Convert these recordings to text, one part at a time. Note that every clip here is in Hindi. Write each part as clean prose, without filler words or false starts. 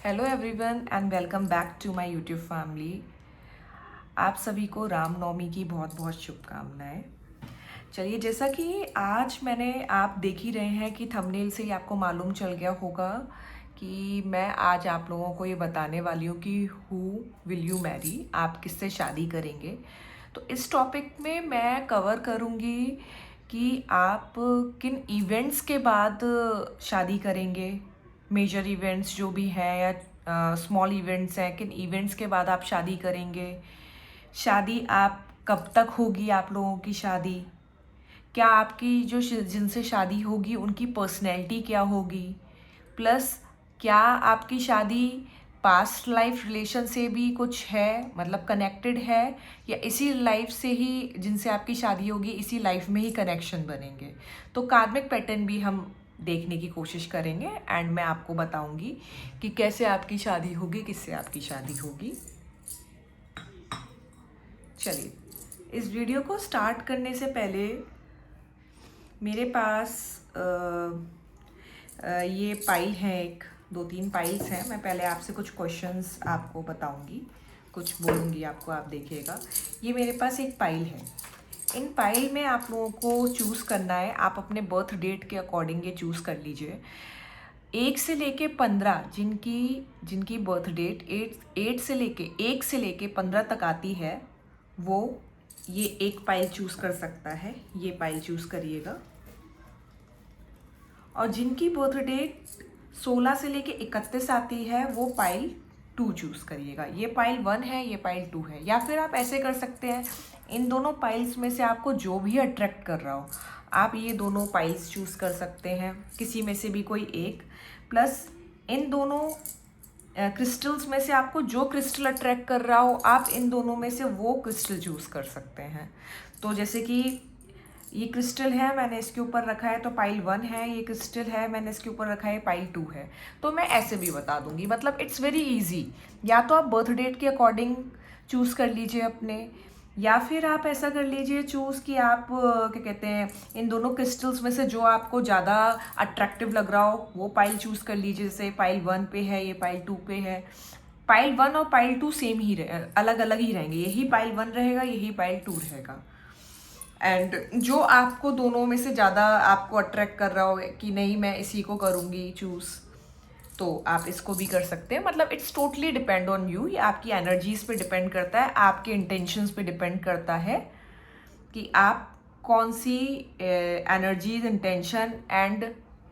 Hello everyone and welcome back to my YouTube family. आप सभी को रामनवमी की बहुत बहुत शुभकामनाएं। चलिए, जैसा कि आज आप देख ही रहे हैं कि थंबनेल से ही आपको मालूम चल गया होगा कि मैं आज आप लोगों को ये बताने वाली हूँ कि हु विल यू मैरी, आप किससे शादी करेंगे। तो इस टॉपिक में मैं कवर करूँगी कि आप किन इवेंट्स के बाद शादी करेंगे। मेजर इवेंट्स जो भी हैं या स्मॉल इवेंट्स हैं, किन इवेंट्स के बाद आप शादी करेंगे। शादी आप कब तक होगी, आप लोगों की शादी, क्या आपकी जो जिनसे शादी होगी उनकी पर्सनैलिटी क्या होगी, प्लस क्या आपकी शादी पास्ट लाइफ रिलेशन से भी कुछ है, मतलब कनेक्टेड है, या इसी लाइफ से ही जिनसे आपकी शादी होगी इसी लाइफ में ही कनेक्शन बनेंगे। तो कार्मिक पैटर्न भी हम देखने की कोशिश करेंगे एंड मैं आपको बताऊंगी कि कैसे आपकी शादी होगी, किससे आपकी शादी होगी। चलिए, इस वीडियो को स्टार्ट करने से पहले मेरे पास ये पाइल है, एक दो तीन पाइल्स हैं। मैं पहले आपसे कुछ क्वेश्चंस आपको बताऊंगी, कुछ बोलूँगी आपको, आप देखिएगा। ये मेरे पास एक पाइल है। इन पाइल में आप लोगों को चूज़ करना है, आप अपने बर्थ डेट के अकॉर्डिंग ये चूज़ कर लीजिए। 1 से लेके 15 जिनकी बर्थ डेट 1 से लेके 15 तक आती है, वो ये एक पाइल चूज़ कर सकता है। ये पाइल चूज़ करिएगा। और जिनकी बर्थ डेट 16 से लेके 31 आती है, वो पाइल 2 चूज़ करिएगा। ये पाइल 1 है, ये पाइल 2 है। या फिर आप ऐसे कर सकते हैं, इन दोनों पाइल्स में से आपको जो भी अट्रैक्ट कर रहा हो, आप ये दोनों पाइल्स चूज़ कर सकते हैं, किसी में से भी कोई एक। प्लस इन दोनों क्रिस्टल्स में से आपको जो क्रिस्टल अट्रैक्ट कर रहा हो, आप इन दोनों में से वो क्रिस्टल चूज़ कर सकते हैं। तो जैसे कि ये क्रिस्टल है, मैंने इसके ऊपर रखा है तो पाइल 1 है। ये क्रिस्टल है, मैंने इसके ऊपर रखा है, पाइल 2 है। तो मैं ऐसे भी बता दूंगी, मतलब इट्स वेरी इजी। या तो आप बर्थ डेट के अकॉर्डिंग चूज़ कर लीजिए अपने, या फिर आप ऐसा कर लीजिए चूज़ कि आप क्या कहते हैं, इन दोनों क्रिस्टल्स में से जो आपको ज़्यादा अट्रैक्टिव लग रहा हो वो पाइल चूज़ कर लीजिए। जैसे पाइल 1 पे है, ये पाइल 2 पे है। पाइल 1 और पाइल 2 सेम ही अलग अलग ही रहेंगे। यही पाइल 1 रहेगा, यही पाइल 2 रहेगा। एंड जो आपको दोनों में से ज़्यादा आपको अट्रैक्ट कर रहा हो कि नहीं मैं इसी को करूँगी चूज़, तो आप इसको भी कर सकते हैं। मतलब it's totally depend on you. ये आपकी एनर्जीज पे डिपेंड करता है, आपके इंटेंशंस पे डिपेंड करता है कि आप कौन सी एनर्जीज, इंटेंशन। एंड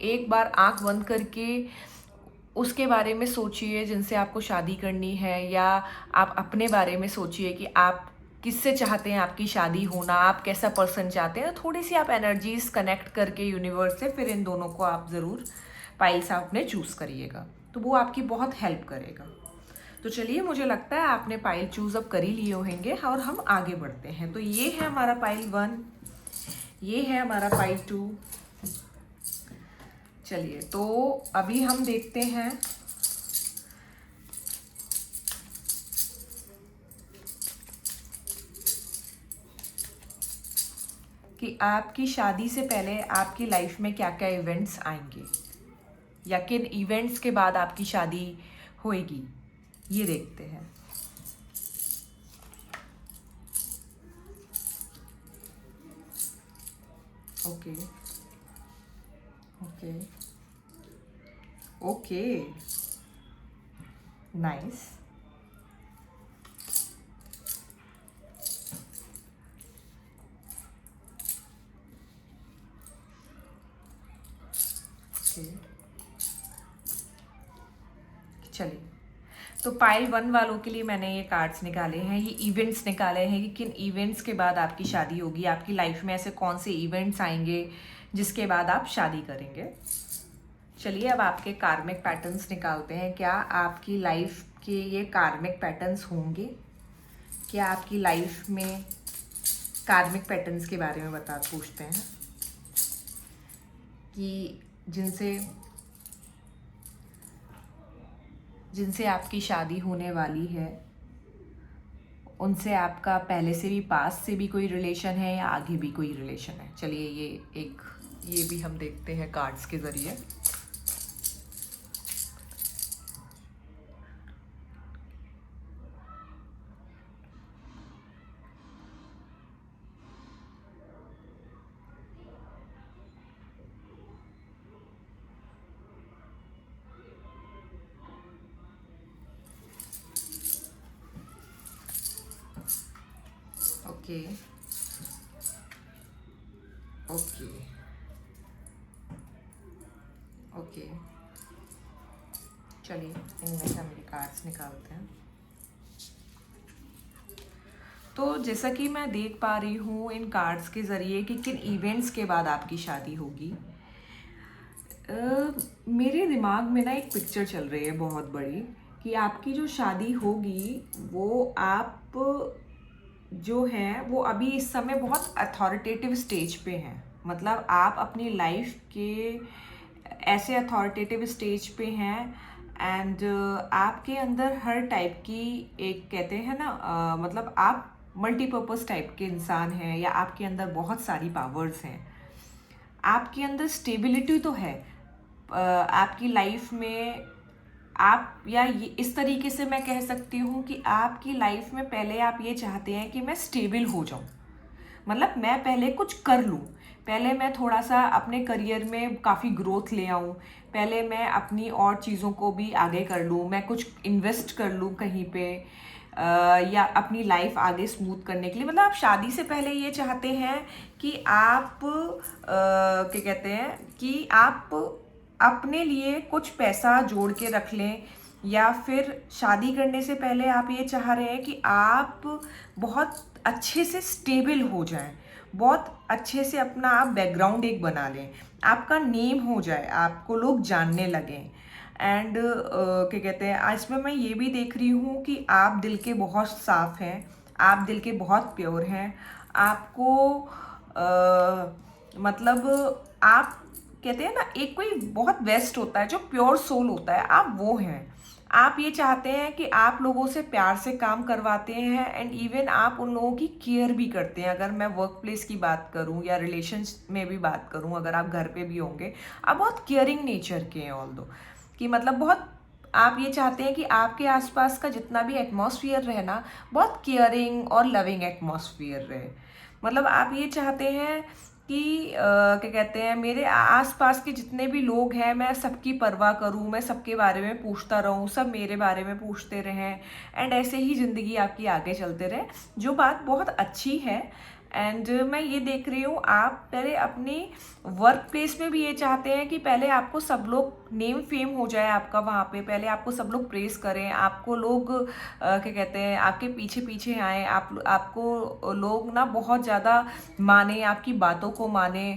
एक बार आंख बंद करके उसके बारे में सोचिए जिनसे आपको शादी करनी है, या आप अपने बारे में सोचिए कि आप किससे चाहते हैं आपकी शादी होना, आप कैसा पर्सन चाहते हैं। थोड़ी सी आप एनर्जीज कनेक्ट करके यूनिवर्स से, फिर इन दोनों को आप ज़रूर पाइल्स आपने चूज़ करिएगा, तो वो आपकी बहुत हेल्प करेगा। तो चलिए, मुझे लगता है आपने पाइल चूज़ अब कर ही लिए होंगे और हम आगे बढ़ते हैं। तो ये है हमारा पाइल 1, ये है हमारा पाइल 2। चलिए, तो अभी हम देखते हैं कि आपकी शादी से पहले आपकी लाइफ में क्या क्या इवेंट्स आएंगे, या किन इवेंट्स के बाद आपकी शादी होएगी। ये देखते हैं। Okay okay okay, nice. Okay, चलिए, तो पाइल 1 वालों के लिए मैंने ये कार्ड्स निकाले हैं, ये इवेंट्स निकाले हैं कि किन इवेंट्स के बाद आपकी शादी होगी। आपकी लाइफ में ऐसे कौन से इवेंट्स आएंगे जिसके बाद आप शादी करेंगे। चलिए, अब आपके कार्मिक पैटर्न्स निकालते हैं। क्या आपकी लाइफ के ये कार्मिक पैटर्न्स होंगे? क्या आपकी लाइफ में कार्मिक पैटर्न्स के बारे में पूछते हैं कि जिनसे आपकी शादी होने वाली है, उनसे आपका पहले से भी, पास्ट से भी कोई रिलेशन है या आगे भी कोई रिलेशन है। चलिए, ये भी हम देखते हैं कार्ड्स के ज़रिए। ओके ओके ओके, चलिए इनमें से हम ये कार्ड्स निकालते हैं। तो जैसा कि मैं देख पा रही हूँ इन कार्ड्स के ज़रिए कि किन इवेंट्स के बाद आपकी शादी होगी। मेरे दिमाग में ना एक पिक्चर चल रही है बहुत बड़ी, कि आपकी जो शादी होगी वो आप जो हैं वो अभी इस समय बहुत अथॉरिटेटिव स्टेज पे हैं। मतलब आप अपनी लाइफ के ऐसे अथॉरिटेटिव स्टेज पे हैं, एंड आपके अंदर हर टाइप की एक कहते हैं ना मतलब आप मल्टीपर्पज़ टाइप के इंसान हैं, या आपके अंदर बहुत सारी पावर्स हैं। आपके अंदर स्टेबिलिटी तो है आपकी लाइफ में। आप या इस तरीके से मैं कह सकती हूँ कि आपकी लाइफ में पहले आप ये चाहते हैं कि मैं स्टेबल हो जाऊँ, मतलब मैं पहले कुछ कर लूँ, पहले मैं थोड़ा सा अपने करियर में काफ़ी ग्रोथ ले आऊँ, पहले मैं अपनी और चीज़ों को भी आगे कर लूँ, मैं कुछ इन्वेस्ट कर लूँ कहीं पे, या अपनी लाइफ आगे स्मूथ करने के लिए। मतलब आप शादी से पहले ये चाहते हैं कि आप क्या कहते हैं कि आप अपने लिए कुछ पैसा जोड़ के रख लें, या फिर शादी करने से पहले आप ये चाह रहे हैं कि आप बहुत अच्छे से स्टेबल हो जाएं, बहुत अच्छे से अपना आप बैकग्राउंड एक बना लें, आपका नेम हो जाए, आपको लोग जानने लगें। एंड क्या कहते हैं इसमें मैं ये भी देख रही हूँ कि आप दिल के बहुत साफ हैं, आप दिल के बहुत प्योर हैं। आपको मतलब आप कहते हैं ना एक कोई बहुत बेस्ट होता है जो प्योर सोल होता है, आप वो हैं। आप ये चाहते हैं कि आप लोगों से प्यार से काम करवाते हैं, एंड इवन आप उन लोगों की केयर भी करते हैं। अगर मैं वर्क प्लेस की बात करूं या रिलेशंस में भी बात करूं, अगर आप घर पे भी होंगे, आप बहुत केयरिंग नेचर के हैं ऑल दो, कि मतलब बहुत आप ये चाहते हैं कि आपके आसपास का जितना भी एटमॉस्फेयर रहे ना, बहुत केयरिंग और लविंग एटमॉस्फेयर रहे। मतलब आप ये चाहते हैं कि क्या कहते हैं मेरे आसपास के जितने भी लोग हैं मैं सबकी परवाह करूं, मैं सबके बारे में पूछता रहूं, सब मेरे बारे में पूछते रहें, एंड ऐसे ही ज़िंदगी आपकी आगे चलते रहे, जो बात बहुत अच्छी है। एंड मैं ये देख रही हूँ आप पहले अपनी वर्क प्लेस में भी ये चाहते हैं कि पहले आपको सब लोग नेम फेम हो जाए आपका वहाँ पे, पहले आपको सब लोग प्रेस करें, आपको लोग क्या कहते हैं आपके पीछे पीछे आए, आपको लोग ना बहुत ज़्यादा माने, आपकी बातों को माने,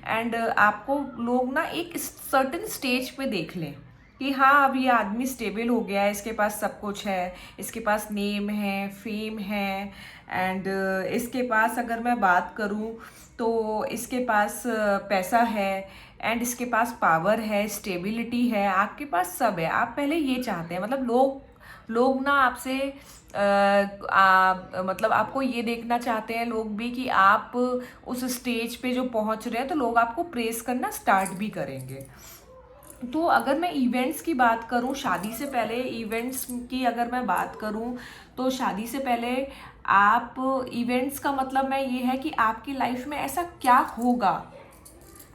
एंड आपको लोग ना एक सर्टेन स्टेज पे देख लें कि हाँ अब ये आदमी स्टेबल हो गया है, इसके पास सब कुछ है, इसके पास नेम है, फेम है, एंड इसके पास अगर मैं बात करूँ तो इसके पास पैसा है, एंड इसके पास पावर है, स्टेबिलिटी है, आपके पास सब है। आप पहले ये चाहते हैं, मतलब लोग ना आपसे मतलब आपको ये देखना चाहते हैं लोग भी कि आप उस स्टेज पे जो पहुंच रहे हैं, तो लोग आपको प्रेस करना स्टार्ट भी करेंगे। तो अगर मैं इवेंट्स की बात करूं, शादी से पहले इवेंट्स की अगर मैं बात करूं, तो शादी से पहले आप इवेंट्स का मतलब मैं ये है कि आपकी लाइफ में ऐसा क्या होगा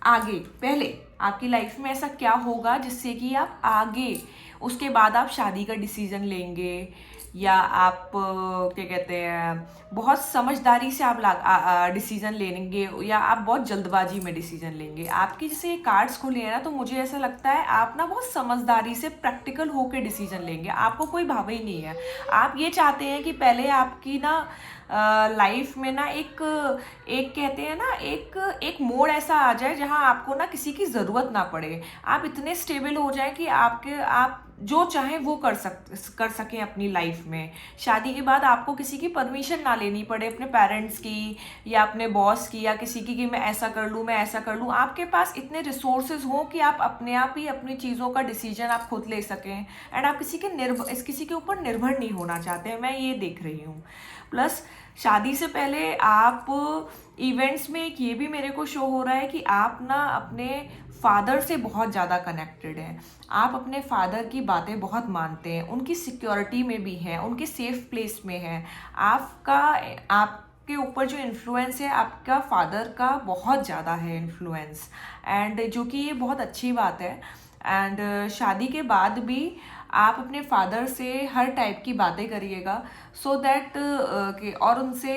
आगे, पहले आपकी लाइफ में ऐसा क्या होगा जिससे कि आप आगे उसके बाद आप शादी का डिसीजन लेंगे, या आप क्या कहते हैं बहुत समझदारी से आप डिसीजन लेंगे, या आप बहुत जल्दबाजी में डिसीजन लेंगे। आपके जैसे कार्ड्स खुले हैं ना, तो मुझे ऐसा लगता है आप ना बहुत समझदारी से प्रैक्टिकल होकर डिसीजन लेंगे, आपको कोई भाव ही नहीं है। आप ये चाहते हैं कि पहले आपकी ना लाइफ में ना एक एक कहते हैं ना एक मोड़ ऐसा आ जाए जहां आपको ना किसी की ज़रूरत ना पड़े, आप इतने स्टेबल हो जाएं कि आप जो चाहें वो कर सकें अपनी लाइफ में। शादी के बाद आपको किसी की परमिशन ना लेनी पड़े, अपने पेरेंट्स की या अपने बॉस की या किसी की, कि मैं ऐसा कर लूँ, मैं ऐसा कर लूँ। आपके पास इतने रिसोर्सेज हों कि आप अपने आप ही अपनी चीज़ों का डिसीजन आप खुद ले सकें, एंड आप किसी के ऊपर निर्भर नहीं होना चाहते हैं, मैं ये देख रही हूँ। प्लस शादी से पहले आप इवेंट्स में एक ये भी मेरे को शो हो रहा है कि आप ना अपने फादर से बहुत ज़्यादा कनेक्टेड हैं, आप अपने फादर की बातें बहुत मानते हैं, उनकी सिक्योरिटी में भी हैं, उनके सेफ प्लेस में हैं। आपके ऊपर जो इन्फ्लुएंस है आपका फादर का बहुत ज़्यादा है इन्फ्लुएंस, एंड जो कि ये बहुत अच्छी बात है। एंड शादी के बाद भी आप अपने फादर से हर टाइप की बातें करिएगा, सो दैट और उनसे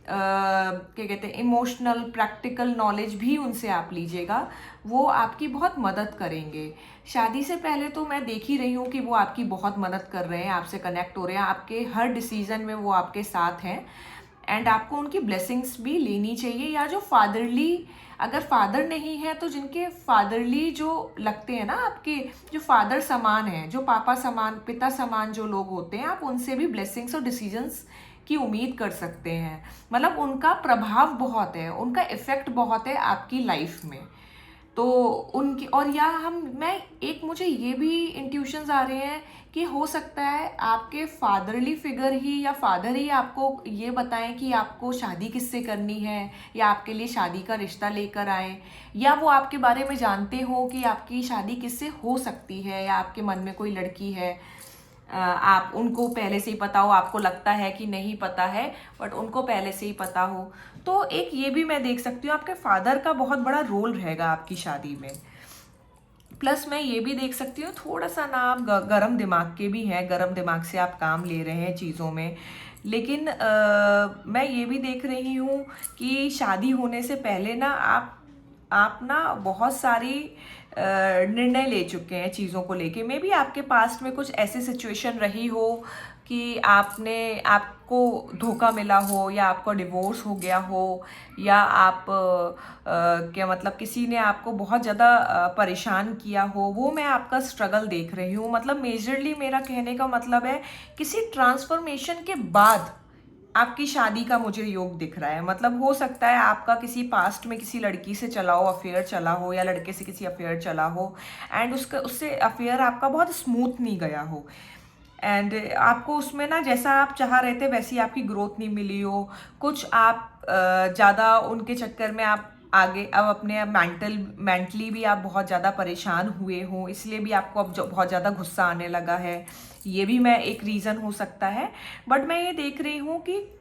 क्या कहते हैं इमोशनल प्रैक्टिकल नॉलेज भी उनसे आप लीजिएगा, वो आपकी बहुत मदद करेंगे। शादी से पहले तो मैं देख ही रही हूँ कि वो आपकी बहुत मदद कर रहे हैं, आपसे कनेक्ट हो रहे हैं, आपके हर डिसीजन में वो आपके साथ हैं। एंड आपको उनकी ब्लेसिंग्स भी लेनी चाहिए। या जो फादरली, अगर फादर नहीं है तो जिनके फादरली जो लगते हैं ना आपके, जो फादर समान है, जो पापा समान, पिता समान जो लोग होते हैं, आप उनसे भी ब्लेसिंग्स और डिसीजंस की उम्मीद कर सकते हैं। मतलब उनका प्रभाव बहुत है, उनका इफेक्ट बहुत है आपकी लाइफ में। तो उनकी, और या मुझे ये भी इंट्यूशंस आ रहे हैं कि हो सकता है आपके फादरली फिगर ही या फादर ही आपको ये बताएं कि आपको शादी किससे करनी है, या आपके लिए शादी का रिश्ता लेकर आए, या वो आपके बारे में जानते हो कि आपकी शादी किससे हो सकती है, या आपके मन में कोई लड़की है, आप उनको पहले से ही पता हो, आपको लगता है कि नहीं पता है बट उनको पहले से ही पता हो। तो एक ये भी मैं देख सकती हूँ, आपके फादर का बहुत बड़ा रोल रहेगा आपकी शादी में। प्लस मैं ये भी देख सकती हूँ थोड़ा सा ना आप गरम दिमाग के भी हैं, गरम दिमाग से आप काम ले रहे हैं चीज़ों में। लेकिन मैं ये भी देख रही हूँ कि शादी होने से पहले ना आप ना बहुत सारी निर्णय ले चुके हैं चीज़ों को लेके। मे बी आपके पास्ट में कुछ ऐसी सिचुएशन रही हो कि आपको धोखा मिला हो, या आपको डिवोर्स हो गया हो, या आप क्या मतलब किसी ने आपको बहुत ज़्यादा परेशान किया हो, वो मैं आपका स्ट्रगल देख रही हूँ। मतलब मेजरली मेरा कहने का मतलब है किसी ट्रांसफॉर्मेशन के बाद आपकी शादी का मुझे योग दिख रहा है। मतलब हो सकता है आपका किसी पास्ट में किसी लड़की से चला हो, अफेयर चला हो, या लड़के से किसी अफेयर चला हो, एंड उससे अफेयर आपका बहुत स्मूथ नहीं गया हो, एंड आपको उसमें ना जैसा आप चाह रहे थे वैसी आपकी ग्रोथ नहीं मिली हो। कुछ आप ज़्यादा उनके चक्कर में आप आगे अब अपने मेंटली भी आप बहुत ज़्यादा परेशान हुए हो, इसलिए भी आपको अब बहुत ज़्यादा गुस्सा आने लगा है। ये भी मैं एक रीज़न हो सकता है। बट मैं ये देख रही हूँ कि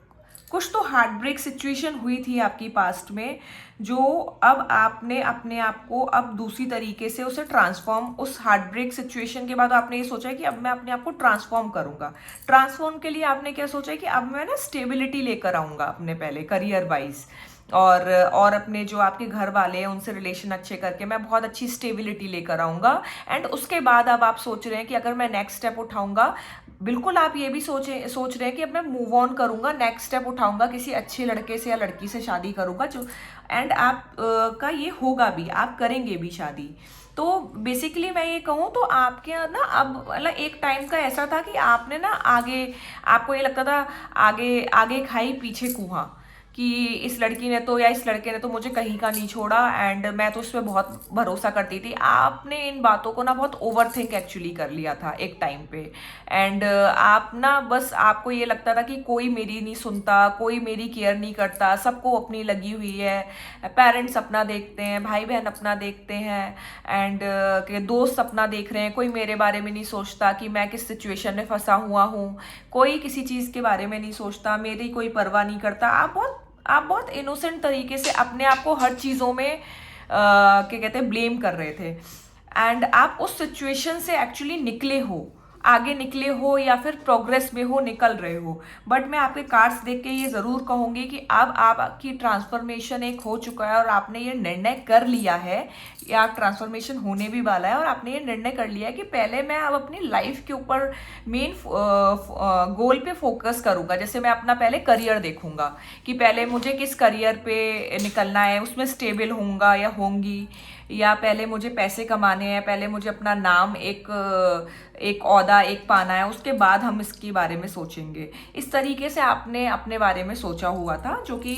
कुछ तो हार्ट ब्रेक सिचुएशन हुई थी आपकी पास्ट में, जो अब आपने अपने आप को अब दूसरी तरीके से उसे ट्रांसफॉर्म, उस हार्ट ब्रेक सिचुएशन के बाद आपने ये सोचा है कि अब मैं अपने आप को ट्रांसफॉर्म करूंगा। ट्रांसफॉर्म के लिए आपने क्या सोचा है कि अब मैं ना स्टेबिलिटी लेकर आऊँगा अपने पहले करियर वाइज, और अपने जो आपके घर वाले हैं उनसे रिलेशन अच्छे करके मैं बहुत अच्छी स्टेबिलिटी लेकर आऊँगा। एंड उसके बाद अब आप सोच रहे हैं कि अगर मैं नेक्स्ट स्टेप उठाऊँगा, बिल्कुल आप ये भी सोच रहे हैं कि अब मैं मूव ऑन करूँगा, नेक्स्ट स्टेप उठाऊँगा, किसी अच्छे लड़के से या लड़की से शादी करूँगा, जो एंड आप का ये होगा भी, आप करेंगे भी शादी। तो बेसिकली मैं ये कहूँ तो आपके ना अब मतलब एक टाइम का ऐसा था कि आपने ना आगे, आपको ये लगता था आगे आगे खाई पीछे कुआं, कि इस लड़की ने तो या इस लड़के ने तो मुझे कहीं का नहीं छोड़ा, एंड मैं तो उस पर बहुत भरोसा करती थी। आपने इन बातों को ना बहुत ओवर थिंक एक्चुअली कर लिया था एक टाइम पे, एंड आप ना बस आपको ये लगता था कि कोई मेरी नहीं सुनता, कोई मेरी केयर नहीं करता, सबको अपनी लगी हुई है, पेरेंट्स अपना देखते हैं, भाई बहन अपना देखते हैं, एंड दोस्त अपना देख रहे हैं, कोई मेरे बारे में नहीं सोचता कि मैं किस सिचुएशन में फंसा हुआ हूँ, कोई किसी चीज़ के बारे में नहीं सोचता, मेरी कोई परवाह नहीं करता। आप बहुत इनोसेंट तरीके से अपने आप को हर चीज़ों में क्या कहते हैं ब्लेम कर रहे थे, एंड आप उस सिचुएशन से एक्चुअली निकले हो, आगे निकले हो, या फिर प्रोग्रेस में हो, निकल रहे हो। बट मैं आपके कार्ड्स देख के ये ज़रूर कहूँगी कि अब आपकी ट्रांसफॉर्मेशन एक हो चुका है, और आपने ये निर्णय कर लिया है, या ट्रांसफॉर्मेशन होने भी वाला है, और आपने ये निर्णय कर लिया है कि पहले मैं अब अपनी लाइफ के ऊपर मेन गोल पे फोकस करूँगा। जैसे मैं अपना पहले करियर देखूँगा कि पहले मुझे किस करियर पे निकलना है, उसमें स्टेबल होऊंगा या होंगी, या पहले मुझे पैसे कमाने हैं, पहले मुझे अपना नाम एक ओहदा एक पाना है, उसके बाद हम इसके बारे में सोचेंगे। इस तरीके से आपने अपने बारे में सोचा हुआ था, जो कि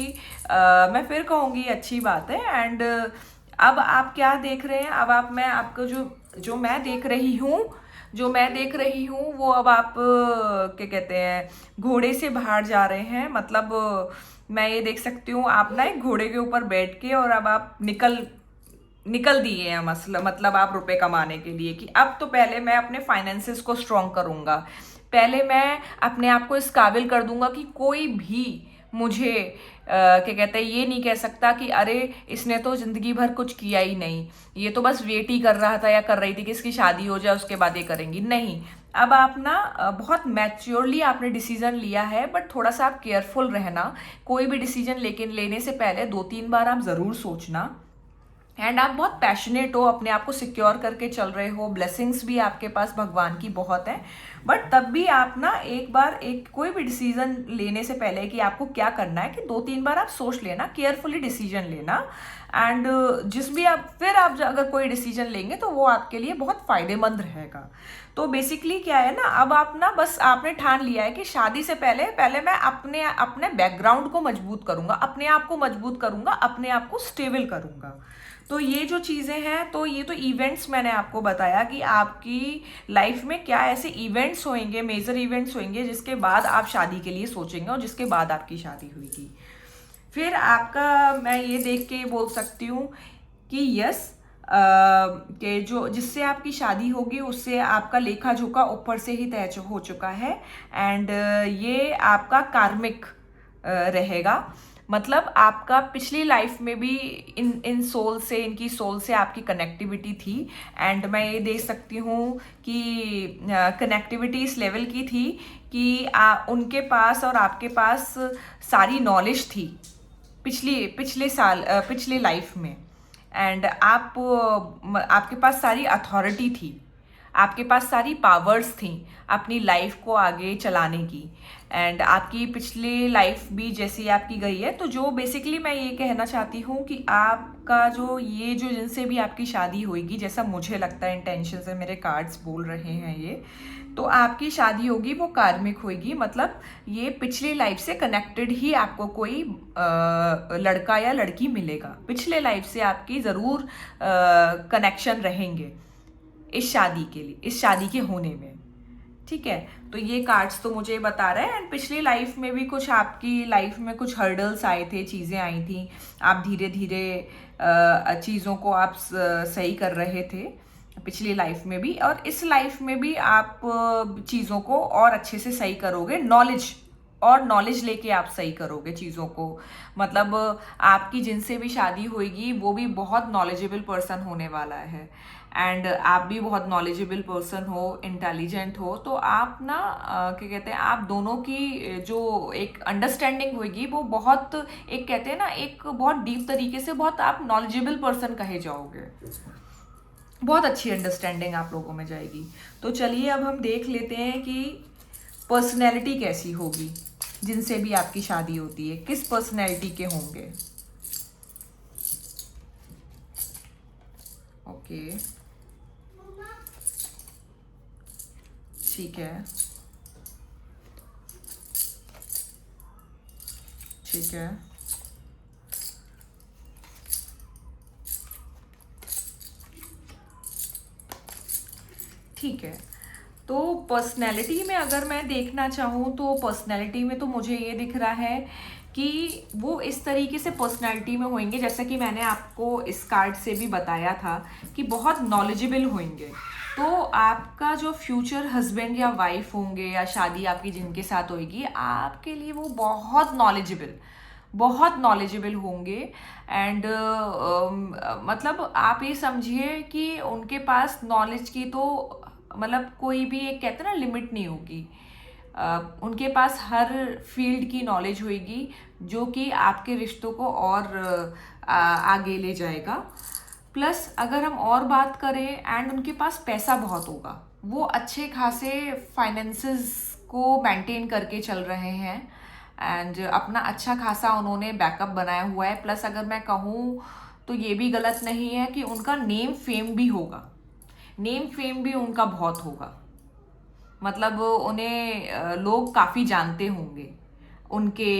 मैं फिर कहूँगी अच्छी बात है। एंड अब आप क्या देख रहे हैं, अब मैं आपको जो मैं देख रही हूँ वो अब आप क्या कहते हैं घोड़े से बाहर जा रहे हैं। मतलब मैं ये देख सकती हूँ आप ना एक घोड़े के ऊपर बैठ के, और अब आप निकल दिए हैं मतलब आप रुपए कमाने के लिए, कि अब तो पहले मैं अपने फाइनेंसेस को स्ट्रॉन्ग करूंगा, पहले मैं अपने आप को इस काबिल कर दूंगा कि कोई भी मुझे क्या कहते हैं ये नहीं कह सकता कि अरे इसने तो जिंदगी भर कुछ किया ही नहीं, ये तो बस वेट ही कर रहा था या कर रही थी कि इसकी शादी हो जाए उसके बाद ये करेंगी। नहीं, अब आप ना बहुत मैच्योरली आपने डिसीजन लिया है, बट थोड़ा सा आप केयरफुल रहना। कोई भी डिसीजन लेने से पहले 2-3 बार आप ज़रूर सोचना। एंड आप बहुत पैशनेट हो, अपने आप को सिक्योर करके चल रहे हो, ब्लेसिंग्स भी आपके पास भगवान की बहुत है, बट तब भी आप ना एक कोई भी डिसीजन लेने से पहले कि आपको क्या करना है, कि 2-3 बार आप सोच लेना, केयरफुली डिसीजन लेना। एंड जिस भी आप फिर आप अगर कोई डिसीजन लेंगे तो वो आपके लिए बहुत फायदेमंद रहेगा। तो बेसिकली क्या है ना, अब आप ना बस आपने ठान लिया है कि शादी से पहले पहले मैं अपने अपने बैकग्राउंड को मजबूत करूंगा, अपने आप को मजबूत करूंगा, अपने आप को स्टेबल करूंगा। तो ये जो चीज़ें हैं, तो ये तो इवेंट्स मैंने आपको बताया कि आपकी लाइफ में क्या ऐसे इवेंट्स होंगे, मेजर इवेंट्स होंगे जिसके बाद आप शादी के लिए सोचेंगे और जिसके बाद आपकी शादी हुई। फिर आपका मैं ये देख के बोल सकती हूँ कि यस, कि जो जिससे आपकी शादी होगी उससे आपका लेखा जोखा ऊपर से ही तय हो चुका है। एंड ये आपका कार्मिक रहेगा। मतलब आपका पिछली लाइफ में भी इन सोल से, इनकी सोल से आपकी कनेक्टिविटी थी। एंड मैं ये देख सकती हूँ कि कनेक्टिविटी इस लेवल की थी कि उनके पास और आपके पास सारी नॉलेज थी पिछले लाइफ में। एंड आपके पास सारी अथॉरिटी थी, आपके पास सारी पावर्स थी अपनी लाइफ को आगे चलाने की। एंड आपकी पिछली लाइफ भी जैसी आपकी गई है, तो जो बेसिकली मैं ये कहना चाहती हूँ कि आपका जो जिनसे भी आपकी शादी होगी, जैसा मुझे लगता है इंटेंशन से मेरे कार्ड्स बोल रहे हैं ये, तो आपकी शादी होगी वो कार्मिक होगी। मतलब ये पिछली लाइफ से कनेक्टेड ही आपको कोई लड़का या लड़की मिलेगा, पिछले लाइफ से आपकी ज़रूर कनेक्शन रहेंगे इस शादी के लिए, इस शादी के होने में। ठीक है, तो ये कार्ड्स तो मुझे बता रहे हैं। एंड पिछली लाइफ में भी कुछ आपकी लाइफ में कुछ हर्डल्स आए थे, चीज़ें आई थी, आप धीरे धीरे चीज़ों को आप सही कर रहे थे पिछली लाइफ में भी, और इस लाइफ में भी आप चीज़ों को और अच्छे से सही करोगे। नॉलेज लेके आप सही करोगे चीज़ों को। मतलब आपकी जिनसे भी शादी होगी वो भी बहुत नॉलेजेबल पर्सन होने वाला है। एंड आप भी बहुत नॉलेजेबल पर्सन हो, इंटेलिजेंट हो। तो आप ना क्या कहते हैं, आप दोनों की जो एक अंडरस्टैंडिंग होगी वो बहुत, एक कहते हैं ना, एक बहुत डीप तरीके से बहुत आप नॉलेजेबल पर्सन कहे जाओगे। बहुत अच्छी अंडरस्टैंडिंग आप लोगों में जाएगी। तो चलिए अब हम देख लेते हैं कि पर्सनैलिटी कैसी होगी जिनसे भी आपकी शादी होती है, किस पर्सनैलिटी के होंगे। ओके, ठीक है, ठीक है, ठीक है। तो पर्सनैलिटी में अगर मैं देखना चाहूँ तो पर्सनैलिटी में तो मुझे ये दिख रहा है कि वो इस तरीके से पर्सनैलिटी में होंगे, जैसा कि मैंने आपको इस कार्ड से भी बताया था कि बहुत नॉलेजेबल होंगे। तो आपका जो फ्यूचर हस्बैंड या वाइफ होंगे या शादी आपकी जिनके साथ होगी, आपके लिए वो बहुत नॉलेजेबल होंगे। एंड मतलब आप ये समझिए कि उनके पास नॉलेज की तो मतलब कोई भी एक कहते हैं ना लिमिट नहीं होगी। उनके पास हर फील्ड की नॉलेज होगी जो कि आपके रिश्तों को और आगे ले जाएगा। प्लस अगर हम और बात करें, एंड उनके पास पैसा बहुत होगा, वो अच्छे खासे फाइनेंसेस को मेंटेन करके चल रहे हैं। एंड अपना अच्छा खासा उन्होंने बैकअप बनाया हुआ है। प्लस अगर मैं कहूँ तो ये भी गलत नहीं है कि उनका नेम फेम भी होगा, नेम फेम भी उनका बहुत होगा। मतलब उन्हें लोग काफ़ी जानते होंगे उनके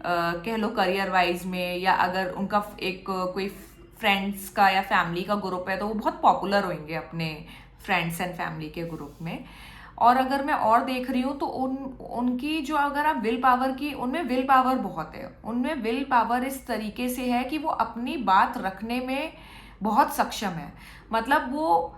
कह लो करियर वाइज में, या अगर उनका एक कोई फ्रेंड्स का या फैमिली का ग्रुप है तो वो बहुत पॉपुलर होंगे अपने फ्रेंड्स एंड फैमिली के ग्रुप में। और अगर मैं और देख रही हूँ तो उनकी जो, अगर आप विल पावर की, उनमें विल पावर बहुत है। उनमें विल पावर इस तरीके से है कि वो अपनी बात रखने में बहुत सक्षम है। मतलब वो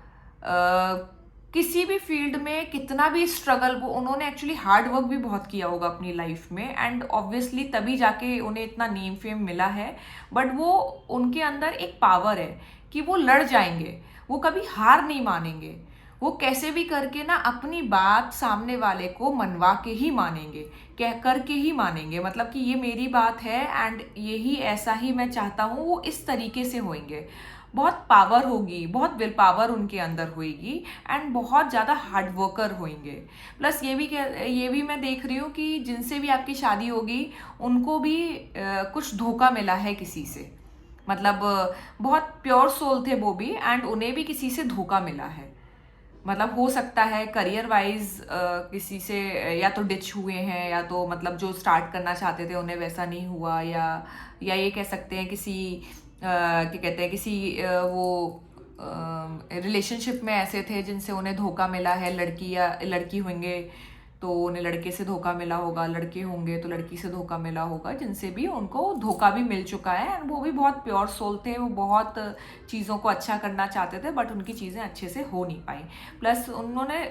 किसी भी फील्ड में कितना भी स्ट्रगल, वो उन्होंने एक्चुअली हार्ड वर्क भी बहुत किया होगा अपनी लाइफ में, एंड ऑब्वियसली तभी जाके उन्हें इतना नेम फेम मिला है। बट वो उनके अंदर एक पावर है कि वो लड़ जाएंगे, वो कभी हार नहीं मानेंगे। वो कैसे भी करके ना अपनी बात सामने वाले को मनवा के ही मानेंगे, कह करके ही मानेंगे, मतलब कि ये मेरी बात है एंड यही ऐसा ही मैं चाहता हूँ, वो इस तरीके से होंगे। बहुत पावर होगी, बहुत विल पावर उनके अंदर होएगी एंड बहुत ज़्यादा हार्ड वर्कर होंगे। प्लस ये भी मैं देख रही हूँ कि जिनसे भी आपकी शादी होगी उनको भी कुछ धोखा मिला है किसी से, मतलब बहुत प्योर सोल थे वो भी एंड उन्हें भी किसी से धोखा मिला है। मतलब हो सकता है करियर वाइज किसी से या तो डिच हुए हैं, या तो मतलब जो स्टार्ट करना चाहते थे उन्हें वैसा नहीं हुआ, या ये कह सकते हैं किसी क्या कहते हैं किसी वो रिलेशनशिप में ऐसे थे जिनसे उन्हें धोखा मिला है। लड़की या लड़की होंगे तो उन्हें लड़के से धोखा मिला होगा, लड़के होंगे तो लड़की से धोखा मिला होगा, जिनसे भी उनको धोखा भी मिल चुका है एंड वो भी बहुत प्योर सोल थे, वो बहुत चीज़ों को अच्छा करना चाहते थे बट उनकी चीज़ें अच्छे से हो नहीं पाई। प्लस उन्होंने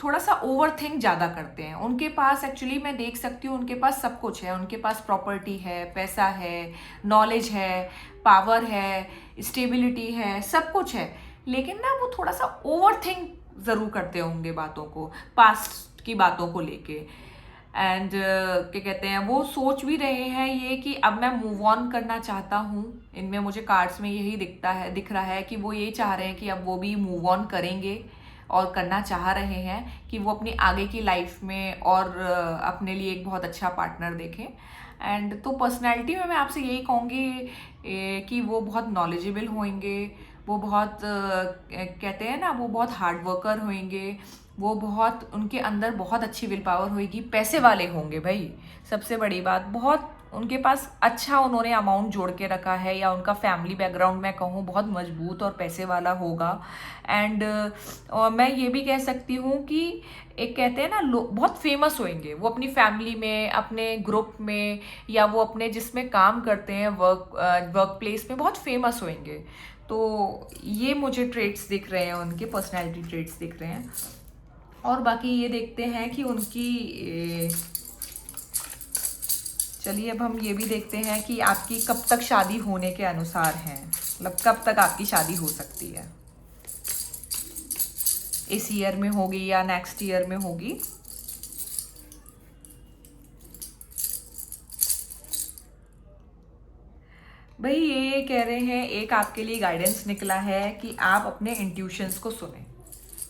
थोड़ा सा ओवर थिंक ज़्यादा करते हैं। उनके पास एक्चुअली मैं देख सकती हूँ उनके पास सब कुछ है, उनके पास प्रॉपर्टी है, पैसा है, नॉलेज है, पावर है, स्टेबिलिटी है, सब कुछ है, लेकिन ना वो थोड़ा सा ओवर थिंक ज़रूर करते होंगे बातों को, पास्ट की बातों को लेके। एंड क्या कहते हैं वो सोच भी रहे हैं ये कि अब मैं मूव ऑन करना चाहता हूँ। इनमें मुझे कार्ड्स में यही दिख रहा है कि वो ये चाह रहे हैं कि अब वो भी मूव ऑन करेंगे और करना चाह रहे हैं कि वो अपनी आगे की लाइफ में और अपने लिए एक बहुत अच्छा पार्टनर देखें। एंड तो पर्सनैलिटी में मैं आपसे यही कहूँगी कि वो बहुत नॉलेजेबल होंगे, वो बहुत कहते हैं ना वो बहुत हार्ड वर्कर होंगे, वो बहुत उनके अंदर बहुत अच्छी विल पावर होगी, पैसे वाले होंगे भाई। सबसे बड़ी बात, बहुत उनके पास अच्छा उन्होंने अमाउंट जोड़ के रखा है, या उनका फैमिली बैकग्राउंड मैं कहूँ बहुत मजबूत और पैसे वाला होगा। एंड और मैं ये भी कह सकती हूँ कि एक कहते हैं ना बहुत फेमस होंगे वो अपनी फैमिली में, अपने ग्रुप में, या वो अपने जिसमें काम करते हैं वर्क प्लेस में बहुत फेमस होंगे। तो ये मुझे ट्रेट्स दिख रहे हैं, उनके पर्सनैलिटी ट्रेट्स दिख रहे हैं। और बाकी ये देखते हैं कि उनकी चलिए अब हम ये भी देखते हैं कि आपकी कब तक शादी होने के अनुसार है, मतलब कब तक आपकी शादी हो सकती है, इस ईयर में होगी या नेक्स्ट ईयर में होगी। भाई ये कह रहे हैं, एक आपके लिए गाइडेंस निकला है कि आप अपने इंट्यूशंस को सुने,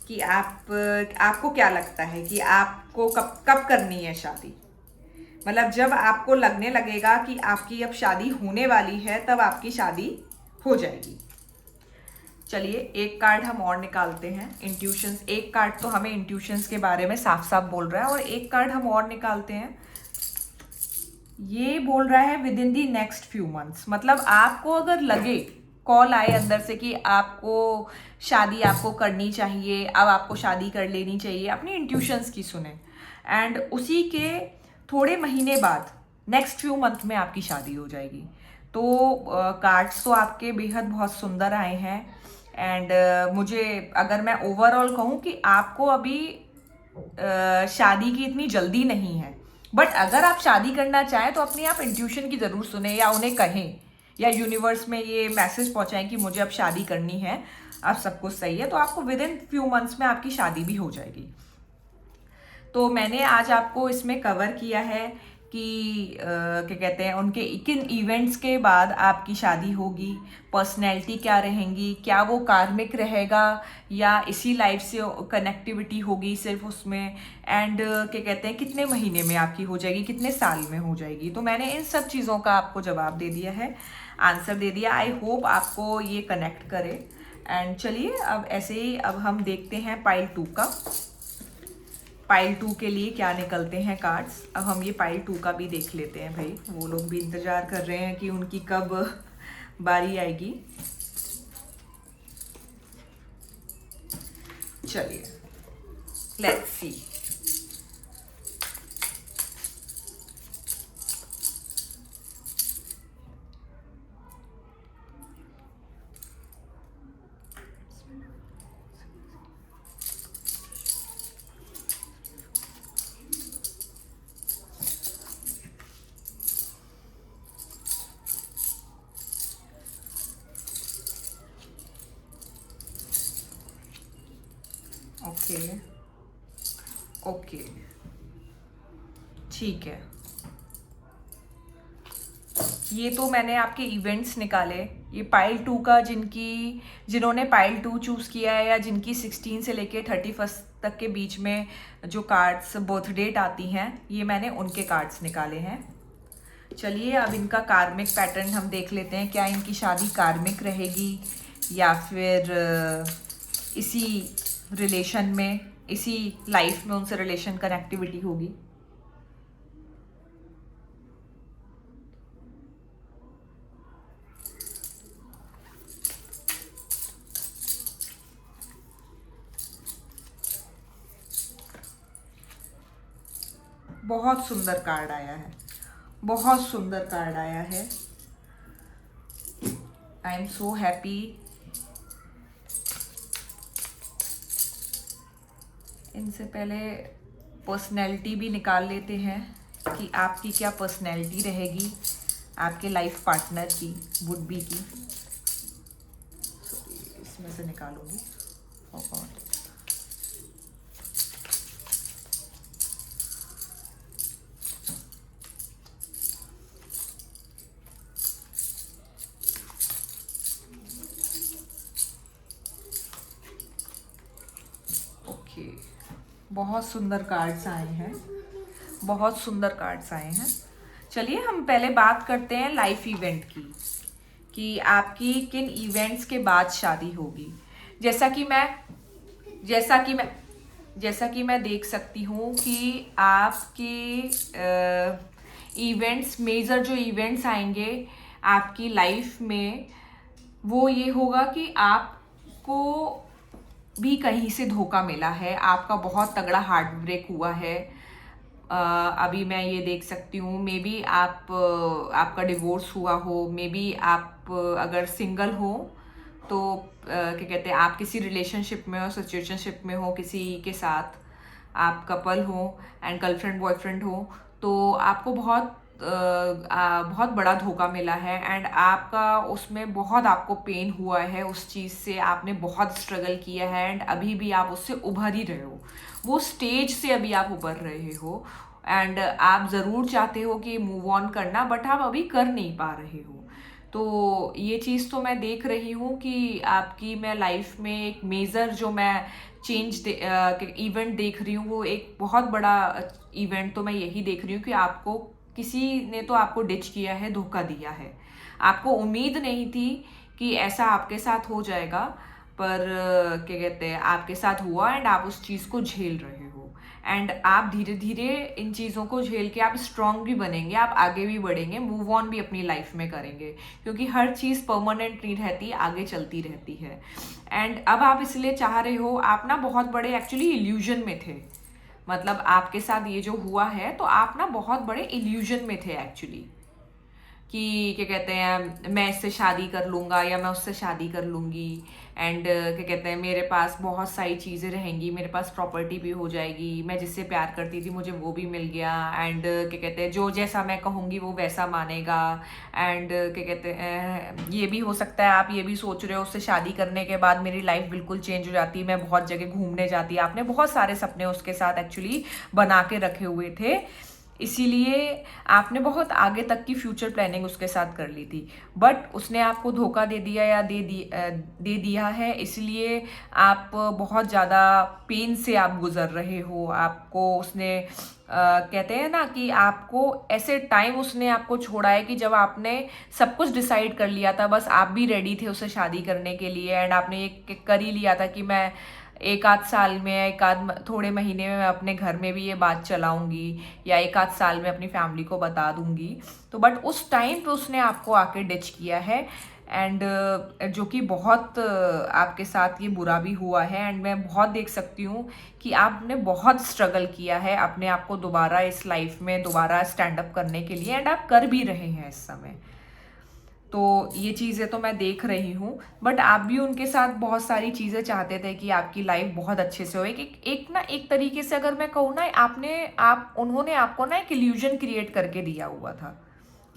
कि आपको क्या लगता है कि आपको कब कब करनी है शादी। मतलब जब आपको लगने लगेगा कि आपकी अब शादी होने वाली है तब आपकी शादी हो जाएगी। चलिए एक कार्ड हम और निकालते हैं, इंट्यूशंस। एक कार्ड तो हमें इंट्यूशंस के बारे में साफ साफ बोल रहा है, और एक कार्ड हम और निकालते हैं। ये बोल रहा है with in the next few months, मतलब आपको अगर लगे, कॉल आए अंदर से कि आपको शादी आपको करनी चाहिए, अब आपको शादी कर लेनी चाहिए, अपनी इंट्यूशंस की सुने एंड उसी के थोड़े महीने बाद नेक्स्ट फ्यू मंथ में आपकी शादी हो जाएगी। तो कार्ड्स तो आपके बेहद बहुत सुंदर आए हैं एंड मुझे अगर मैं ओवरऑल कहूँ कि आपको अभी शादी की इतनी जल्दी नहीं है, बट अगर आप शादी करना चाहें तो अपनी आप इंट्यूशन की ज़रूर सुने, या उन्हें कहें, या यूनिवर्स में ये मैसेज पहुंचाएं कि मुझे अब शादी करनी है, अब सब कुछ सही है, तो आपको विद इन फ्यू मंथ्स में आपकी शादी भी हो जाएगी। तो मैंने आज आपको इसमें कवर किया है कि क्या कहते हैं उनके किन इवेंट्स के बाद आपकी शादी होगी, पर्सनैलिटी क्या रहेंगी, क्या वो कार्मिक रहेगा या इसी लाइफ से कनेक्टिविटी होगी सिर्फ उसमें, एंड क्या कहते हैं कितने महीने में आपकी हो जाएगी, कितने साल में हो जाएगी। तो मैंने इन सब चीज़ों का आपको जवाब दे दिया है, आंसर दे दिया। आई होप आपको ये कनेक्ट करे। एंड चलिए अब ऐसे ही अब हम देखते हैं पाइल 2 का, पाइल 2 के लिए क्या निकलते हैं कार्ड्स। अब हम ये पाइल 2 का भी देख लेते हैं भाई, वो लोग भी इंतजार कर रहे हैं कि उनकी कब बारी आएगी। चलिए लेट्स सी। ओके ओके, ठीक है। ये तो मैंने आपके इवेंट्स निकाले। ये पाइल 2 का जिन्होंने पाइल 2 चूज़ किया है, या जिनकी 16 से लेके 31 तक के बीच में जो कार्ड्स बर्थ डेट आती हैं, ये मैंने उनके कार्ड्स निकाले हैं। चलिए अब इनका कार्मिक पैटर्न हम देख लेते हैं। क्या इनकी शादी कार्मिक रहेगी या फिर इसी रिलेशन में, इसी लाइफ में उनसे रिलेशन कनेक्टिविटी होगी। बहुत सुंदर कार्ड आया है, बहुत सुंदर कार्ड आया है। I am so happy. इनसे पहले पर्सनैलिटी भी निकाल लेते हैं कि आपकी क्या पर्सनैलिटी रहेगी आपके लाइफ पार्टनर की, वुड बी की। इसमें से निकालूंगी। बहुत सुंदर कार्ड्स आए हैं, बहुत सुंदर कार्ड्स आए हैं। चलिए हम पहले बात करते हैं लाइफ इवेंट की, कि आपकी किन इवेंट्स के बाद शादी होगी। जैसा कि मैं देख सकती हूँ कि आपके इवेंट्स, मेजर जो इवेंट्स आएंगे आपकी लाइफ में, वो ये होगा कि आपको भी कहीं से धोखा मिला है, आपका बहुत तगड़ा हार्ट ब्रेक हुआ है। अभी मैं ये देख सकती हूँ, मे बी आपका डिवोर्स हुआ हो, मे बी आप अगर सिंगल हो तो क्या कहते हैं, आप किसी रिलेशनशिप में हो, सिचुएशनशिप में हो, किसी के साथ आप कपल हो एंड गर्लफ्रेंड बॉयफ्रेंड हो, तो आपको बहुत बड़ा धोखा मिला है एंड आपका उसमें बहुत आपको पेन हुआ है। उस चीज़ से आपने बहुत स्ट्रगल किया है एंड अभी भी आप उससे उभर ही रहे हो, वो स्टेज से अभी आप उभर रहे हो एंड आप ज़रूर चाहते हो कि मूव ऑन करना, बट आप अभी कर नहीं पा रहे हो। तो ये चीज़ तो मैं देख रही हूँ कि आपकी मैं लाइफ में एक मेजर जो मैं इवेंट देख रही हूँ, वो एक बहुत बड़ा इवेंट तो मैं यही देख रही हूँ कि आपको किसी ने तो आपको डिच किया है, धोखा दिया है। आपको उम्मीद नहीं थी कि ऐसा आपके साथ हो जाएगा, पर क्या कहते हैं, आपके साथ हुआ एंड आप उस चीज़ को झेल रहे हो एंड आप धीरे धीरे इन चीज़ों को झेल के आप स्ट्रांग भी बनेंगे, आप आगे भी बढ़ेंगे, मूव ऑन भी अपनी लाइफ में करेंगे, क्योंकि हर चीज़ परमानेंट नहीं रहती, आगे चलती रहती है। एंड अब आप इसलिए चाह रहे हो, आप ना बहुत बड़े एक्चुअली इल्यूजन में थे, मतलब आपके साथ ये जो हुआ है तो आप ना बहुत बड़े इल्यूजन में थे एक्चुअली, कि क्या कहते हैं, मैं इससे शादी कर लूँगा या मैं उससे शादी कर लूँगी एंड क्या कहते हैं, मेरे पास बहुत सारी चीज़ें रहेंगी, मेरे पास प्रॉपर्टी भी हो जाएगी, मैं जिससे प्यार करती थी मुझे वो भी मिल गया एंड क्या कहते हैं, जो जैसा मैं कहूँगी वो वैसा मानेगा एंड क्या कहते हैं, ये भी हो सकता है आप ये भी सोच रहे हो उससे शादी करने के बाद मेरी लाइफ बिल्कुल चेंज हो जाती, मैं बहुत जगह घूमने जाती। आपने बहुत सारे सपने उसके साथ एक्चुअली बना के रखे हुए थे, इसीलिए आपने बहुत आगे तक की फ्यूचर प्लानिंग उसके साथ कर ली थी, बट उसने आपको धोखा दे दिया या दे दिया है, इसलिए आप बहुत ज़्यादा पेन से आप गुजर रहे हो। आपको उसने कहते हैं ना कि आपको ऐसे टाइम उसने आपको छोड़ा है कि जब आपने सब कुछ डिसाइड कर लिया था, बस आप भी रेडी थे उससे शादी करने के लिए एंड आपने ये कर ही लिया था कि मैं एक आध साल में, एक आध थोड़े महीने में मैं अपने घर में भी ये बात चलाऊंगी या एक आध साल में अपनी फैमिली को बता दूंगी। तो बट उस टाइम पे उसने आपको आके डिच किया है एंड जो कि बहुत आपके साथ ये बुरा भी हुआ है एंड मैं बहुत देख सकती हूँ कि आपने बहुत स्ट्रगल किया है अपने आप को दोबारा इस लाइफ में दोबारा स्टैंड अप करने के लिए एंड आप कर भी रहे हैं इस समय। तो ये चीज़ें तो मैं देख रही हूँ, बट आप भी उनके साथ बहुत सारी चीज़ें चाहते थे कि आपकी लाइफ बहुत अच्छे से हो। एक तरीके से अगर मैं कहूँ ना, उन्होंने आपको ना एक इल्यूजन क्रिएट करके दिया हुआ था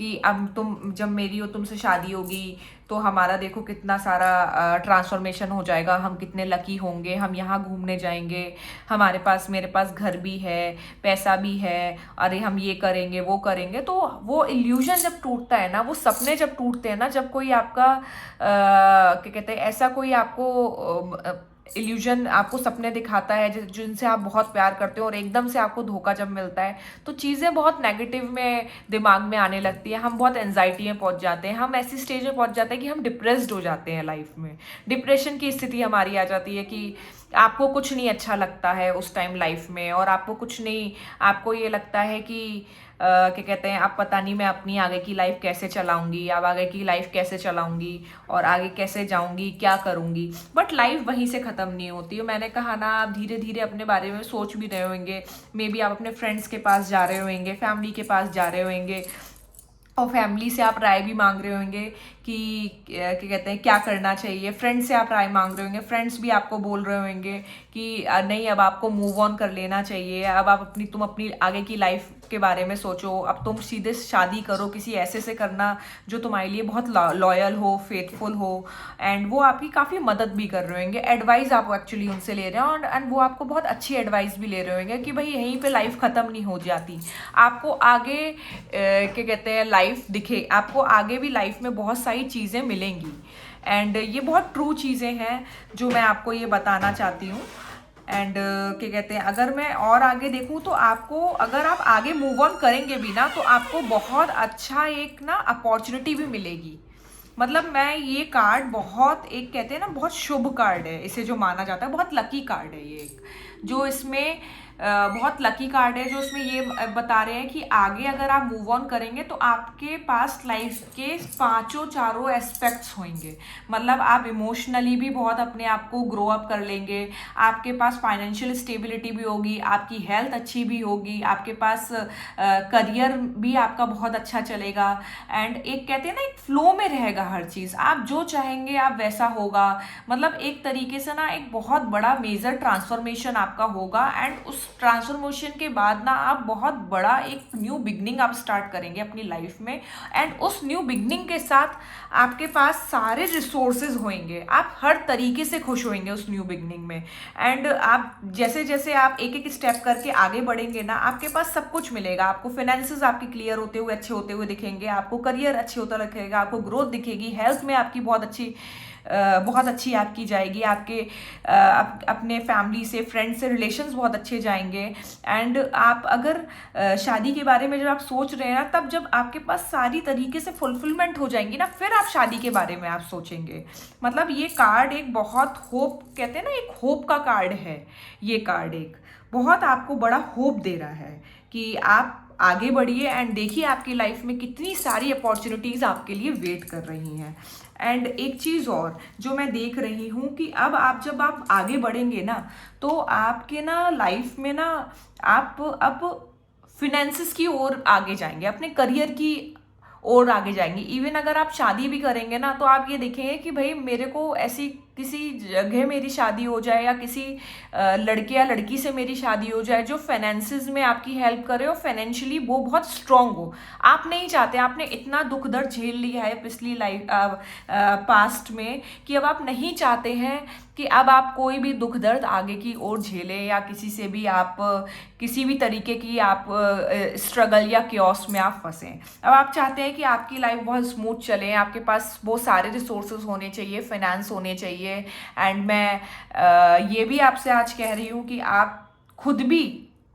कि अब तुम जब मेरी और तुमसे शादी होगी तो हमारा देखो कितना सारा ट्रांसफॉर्मेशन हो जाएगा, हम कितने लकी होंगे, हम यहाँ घूमने जाएंगे, हमारे पास मेरे पास घर भी है, पैसा भी है, अरे हम ये करेंगे वो करेंगे। तो वो इल्यूजन जब टूटता है ना, वो सपने जब टूटते हैं ना, जब कोई आपका क्या कहते हैं, ऐसा कोई आपको इल्यूजन आपको सपने दिखाता है जिनसे आप बहुत प्यार करते हो और एकदम से आपको धोखा जब मिलता है, तो चीज़ें बहुत नेगेटिव में दिमाग में आने लगती है, हम बहुत एंजाइटी में पहुंच जाते हैं, हम ऐसी स्टेज में पहुंच जाते हैं कि हम डिप्रेस्ड हो जाते हैं लाइफ में। डिप्रेशन की स्थिति हमारी आ जाती है कि आपको कुछ नहीं अच्छा लगता है उस टाइम लाइफ में, और आपको कुछ नहीं, आपको ये लगता है कि क्या कहते हैं, अब पता नहीं मैं अपनी आगे की लाइफ कैसे चलाऊंगी, अब आगे की लाइफ कैसे चलाऊंगी और आगे कैसे जाऊंगी, क्या करूंगी। बट लाइफ वहीं से ख़त्म नहीं होती है। मैंने कहा ना, आप धीरे धीरे अपने बारे में सोच भी रहे होंगे, मे बी आप अपने फ्रेंड्स के पास जा रहे होंगे, फैमिली के पास जा रहे होंगे, और फैमिली से आप राय भी मांग रहे होंगे कि क्या कहते हैं क्या करना चाहिए। फ्रेंड्स से आप राय मांग रहे होंगे, फ्रेंड्स भी आपको बोल रहे होंगे कि नहीं, अब आपको मूव ऑन कर लेना चाहिए, अब आप तुम अपनी आगे की लाइफ के बारे में सोचो, अब तुम सीधे शादी करो, किसी ऐसे से करना जो तुम्हारे लिए बहुत लॉयल हो, फेथफुल हो। एंड वो आपकी काफ़ी मदद भी कर रहे होंगे, एडवाइस आप एक्चुअली उनसे ले रहे हैं, एंड वो आपको बहुत अच्छी एडवाइस भी ले रहे होंगे कि भाई यहीं पे लाइफ ख़त्म नहीं हो जाती, आपको आगे क्या कहते हैं लाइफ दिखे, आपको आगे भी लाइफ में बहुत सारी चीज़ें मिलेंगी। एंड ये बहुत ट्रू चीज़ें हैं जो मैं आपको ये बताना चाहती हूँ। एंड क्या कहते हैं, अगर मैं और आगे देखूँ तो आपको, अगर आप आगे मूव ऑन करेंगे भी ना, तो आपको बहुत अच्छा एक ना अपॉर्चुनिटी भी मिलेगी। मतलब मैं ये कार्ड बहुत, एक कहते हैं ना, बहुत शुभ कार्ड है, इसे जो माना जाता है बहुत लकी कार्ड है ये एक, जो इसमें बहुत लकी कार्ड है, जो इसमें ये बता रहे हैं कि आगे अगर आप मूव ऑन करेंगे तो आपके पास लाइफ के पांचों चारों एस्पेक्ट्स होंगे। मतलब आप इमोशनली भी बहुत अपने आप को ग्रो अप कर लेंगे, आपके पास फाइनेंशियल स्टेबिलिटी भी होगी, आपकी हेल्थ अच्छी भी होगी, आपके पास करियर भी आपका बहुत अच्छा चलेगा। एंड एक कहते हैं ना, एक फ्लो में रहेगा हर चीज़, आप जो चाहेंगे आप वैसा होगा। मतलब एक तरीके से ना एक बहुत बड़ा मेजर ट्रांसफॉर्मेशन आपका होगा, एंड उस ट्रांसफॉर्मेशन के बाद ना आप बहुत बड़ा एक न्यू बिगनिंग आप स्टार्ट करेंगे अपनी लाइफ में। एंड उस न्यू बिगनिंग के साथ आपके पास सारे रिसोर्सेज होंगे, आप हर तरीके से खुश होंगे उस न्यू बिगनिंग में। एंड आप जैसे जैसे आप एक एक स्टेप करके आगे बढ़ेंगे ना, आपके पास सब कुछ मिलेगा, आपको फाइनेंसेस आपके क्लियर होते हुए, अच्छे होते हुए दिखेंगे, आपको करियर अच्छे होता दिखेगा, आपको ग्रोथ दिखेगी, हेल्थ में आपकी बहुत अच्छी आपकी जाएगी, आपके अपने फैमिली से, फ्रेंड से रिलेशंस बहुत अच्छे जाएंगे। एंड आप अगर शादी के बारे में जब आप सोच रहे हैं ना, तब जब आपके पास सारी तरीके से फुलफिलमेंट हो जाएंगी ना, फिर आप शादी के बारे में आप सोचेंगे। मतलब ये कार्ड एक बहुत होप, कहते हैं ना, एक होप का कार्ड है। ये कार्ड एक बहुत आपको बड़ा होप दे रहा है कि आप आगे बढ़िए, एंड देखिए आपकी लाइफ में कितनी सारी अपॉर्चुनिटीज़ आपके लिए वेट कर रही हैं। एंड एक चीज़ और जो मैं देख रही हूँ कि अब आप जब आप आगे बढ़ेंगे ना, तो आपके ना लाइफ में ना आप अब फिनेंसेस की ओर आगे जाएंगे, अपने करियर की और आगे जाएंगे। इवन अगर आप शादी भी करेंगे ना, तो आप ये देखेंगे कि भाई मेरे को ऐसी किसी जगह मेरी शादी हो जाए, या किसी लड़के या लड़की से मेरी शादी हो जाए जो फाइनेंसेस में आपकी हेल्प करे और फाइनेंशियली वो बहुत स्ट्रांग हो। आप नहीं चाहते, आपने इतना दुख दर्द झेल लिया है पिछली लाइफ पास्ट में, कि अब आप नहीं चाहते हैं कि अब आप कोई भी दुख दर्द आगे की ओर झेलें, या किसी से भी आप किसी भी तरीके की आप स्ट्रगल या क्योस में आप फंसें। अब आप चाहते हैं कि आपकी लाइफ बहुत स्मूथ चले, आपके पास बहुत सारे रिसोर्सेज होने चाहिए, फाइनेंस होने चाहिए। एंड मैं ये भी आपसे आज कह रही हूँ कि आप खुद भी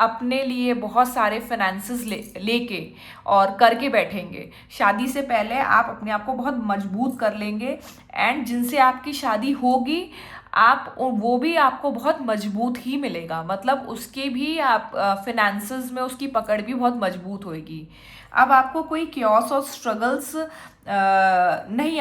अपने लिए बहुत सारे फाइनेंसेस लेके और करके बैठेंगे। शादी से पहले आप अपने आप को बहुत मजबूत कर लेंगे, एंड जिनसे आपकी शादी होगी आप वो भी आपको बहुत मजबूत ही मिलेगा। मतलब उसके भी आप फिनेंसेस में उसकी पकड़ भी बहुत मजबूत होएगी। अब आपको कोई क्योस और स्ट्रगल्स नहीं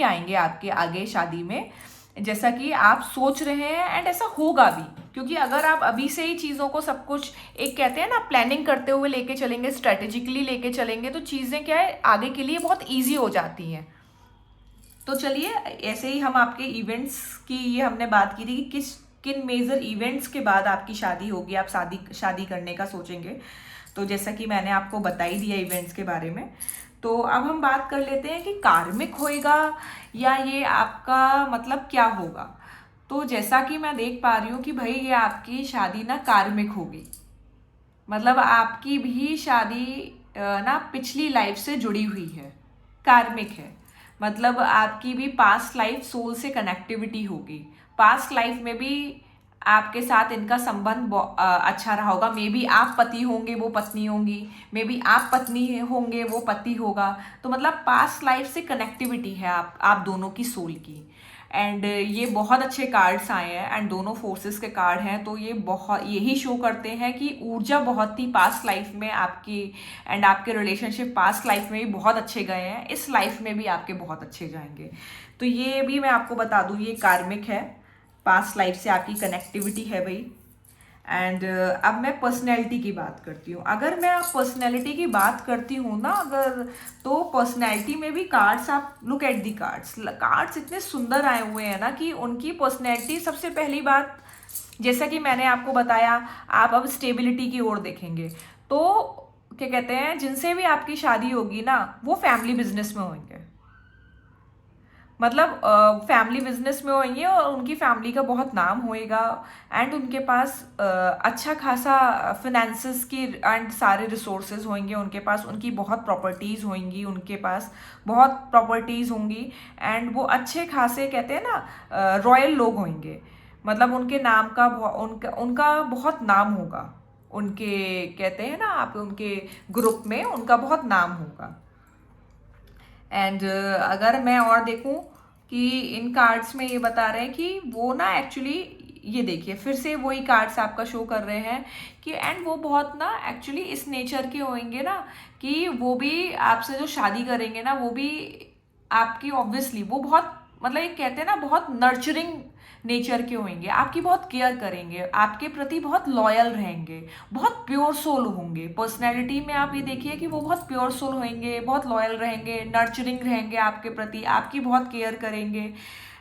आएंगे आपके आगे शादी में, जैसा कि आप सोच रहे हैं, एंड ऐसा होगा भी। क्योंकि अगर आप अभी से ही चीज़ों को सब कुछ, एक कहते हैं ना, प्लानिंग करते हुए लेके चलेंगे, स्ट्रेटेजिकली लेके चलेंगे, तो चीज़ें क्या है आगे के लिए बहुत ईजी हो जाती हैं। तो चलिए, ऐसे ही हम आपके इवेंट्स की ये हमने बात की थी कि किस किन मेजर इवेंट्स के बाद आपकी शादी होगी, आप शादी करने का सोचेंगे। तो जैसा कि मैंने आपको बता ही दिया इवेंट्स के बारे में, तो अब हम बात कर लेते हैं कि कार्मिक होएगा या ये आपका मतलब क्या होगा। तो जैसा कि मैं देख पा रही हूँ कि भाई ये आपकी शादी ना कार्मिक होगी, मतलब आपकी भी शादी ना पिछली लाइफ से जुड़ी हुई है, कार्मिक है। मतलब आपकी भी पास्ट लाइफ सोल से कनेक्टिविटी होगी, पास्ट लाइफ में भी आपके साथ इनका संबंध अच्छा रहा होगा। मे बी आप पति होंगे, वो पत्नी होंगी, मे बी आप पत्नी होंगे, वो पति होगा। तो मतलब पास्ट लाइफ से कनेक्टिविटी है आप दोनों की सोल की। एंड ये बहुत अच्छे कार्ड्स आए हैं एंड दोनों फोर्सेस के कार्ड हैं, तो ये बहुत यही शो करते हैं कि ऊर्जा बहुत ही पास्ट लाइफ में आपकी एंड आपके रिलेशनशिप पास्ट लाइफ में भी बहुत अच्छे गए हैं, इस लाइफ में भी आपके बहुत अच्छे जाएंगे। तो ये भी मैं आपको बता दूं, ये कार्मिक है, पास्ट लाइफ से आपकी कनेक्टिविटी है भाई। एंड अब मैं पर्सनैलिटी की बात करती हूँ। अगर मैं आप पर्सनैलिटी की बात करती हूँ ना, अगर तो पर्सनैलिटी में भी कार्ड्स, आप लुक एट दी कार्ड्स इतने सुंदर आए हुए हैं ना कि उनकी पर्सनैलिटी, सबसे पहली बात जैसा कि मैंने आपको बताया, आप अब स्टेबिलिटी की ओर देखेंगे। तो क्या कहते हैं, जिनसे भी आपकी शादी होगी ना वो फैमिली बिजनेस में होंगे, मतलब फैमिली बिजनेस में होंगे और उनकी फैमिली का बहुत नाम होएगा एंड उनके पास अच्छा खासा फिनेंसेस की एंड सारे रिसोर्सेज होंगे उनके पास, उनकी बहुत प्रॉपर्टीज़ होंगी, उनके पास बहुत प्रॉपर्टीज़ होंगी एंड वो अच्छे खासे कहते हैं ना रॉयल लोग होंगे। मतलब उनके नाम का उनका बहुत नाम होगा, उनके कहते हैं ना आप, उनके ग्रुप में उनका बहुत नाम होगा। एंड अगर मैं और देखूं कि इन कार्ड्स में ये बता रहे हैं कि वो ना एक्चुअली, ये देखिए फिर से वही कार्ड्स आपका शो कर रहे हैं कि एंड वो बहुत ना एक्चुअली इस नेचर के होंगे ना कि वो भी आपसे जो शादी करेंगे ना वो भी आपकी ऑब्वियसली वो बहुत, मतलब एक कहते हैं ना बहुत नर्चरिंग नेचर के होंगे, आपकी बहुत केयर करेंगे, आपके प्रति बहुत लॉयल रहेंगे, बहुत प्योर सोल होंगे। पर्सनैलिटी में आप ये देखिए कि वो बहुत प्योर सोल होंगे, बहुत लॉयल रहेंगे, नर्चरिंग रहेंगे आपके प्रति, आपकी बहुत केयर करेंगे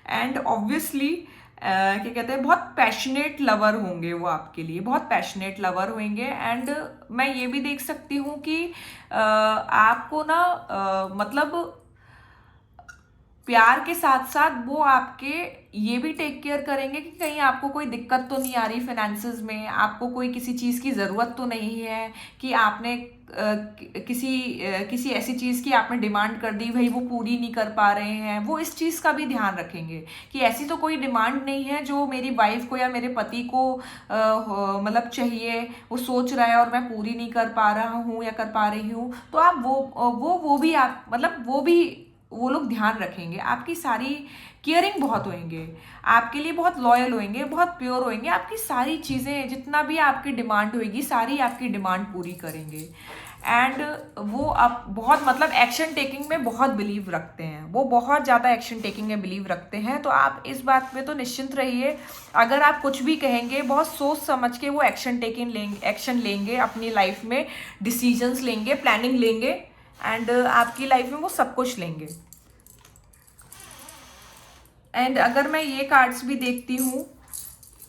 एंड ऑब्वियसली क्या कहते हैं, बहुत पैशनेट लवर होंगे वो आपके लिए, बहुत पैशनेट लवर होंगे। एंड मैं ये भी देख सकती हूँ कि आपको ना मतलब प्यार के साथ साथ वो आपके ये भी टेक केयर करेंगे कि कहीं आपको कोई दिक्कत तो नहीं आ रही फाइनेंसेस में, आपको कोई किसी चीज़ की ज़रूरत तो नहीं है कि आपने किसी ऐसी चीज़ की आपने डिमांड कर दी, भाई वो पूरी नहीं कर पा रहे हैं। वो इस चीज़ का भी ध्यान रखेंगे कि ऐसी तो कोई डिमांड नहीं है जो मेरी वाइफ को या मेरे पति को मतलब चाहिए, वो सोच रहा है और मैं पूरी नहीं कर पा रहा हूँ या कर पा रही हूँ। तो आप वो भी आप मतलब वो लोग ध्यान रखेंगे, आपकी सारी केयरिंग बहुत होंगे, आपके लिए बहुत लॉयल होंगे, बहुत प्योर होंगे, आपकी सारी चीज़ें जितना भी आपकी डिमांड होगी सारी आपकी डिमांड पूरी करेंगे। एंड वो आप बहुत मतलब एक्शन टेकिंग में बहुत बिलीव रखते हैं, वो बहुत ज़्यादा एक्शन टेकिंग में बिलीव रखते हैं। तो आप इस बात में तो निश्चिंत रहिए, अगर आप कुछ भी कहेंगे बहुत सोच समझ के वो एक्शन लेंगे अपनी लाइफ में, डिसीजंस लेंगे, प्लानिंग लेंगे एंड आपकी लाइफ में वो सब कुछ लेंगे। एंड अगर मैं ये कार्ड्स भी देखती हूँ